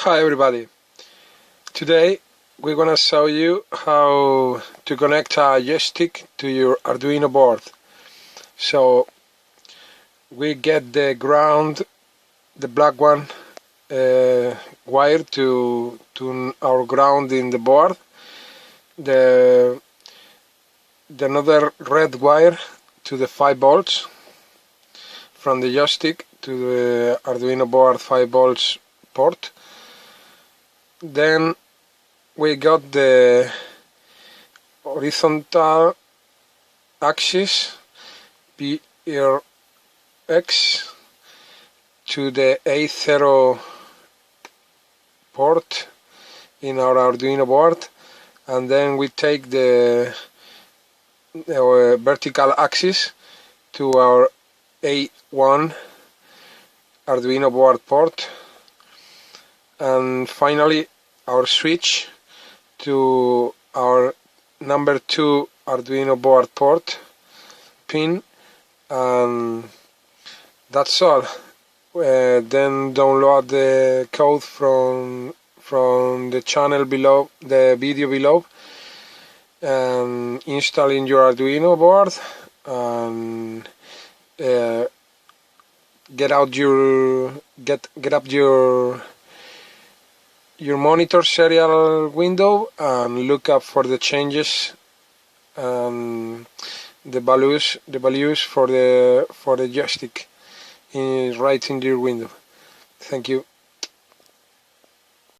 Hi everybody, today we're gonna show you how to connect a joystick to your Arduino board. So we get the ground, the black one, wire to our ground in the board, the another red wire to the 5 volts from the joystick to the Arduino board 5 volts port. Then we got the horizontal axis PRX to the A0 port in our Arduino board, and then we take the vertical axis to our A1 Arduino board port, and finally our switch to our number 2 Arduino board port pin, and that's all. Then download the code from the channel below, the video below, and install in your Arduino board, and get up your monitor serial window and look up for the changes and the values for the joystick right in your window. Thank you.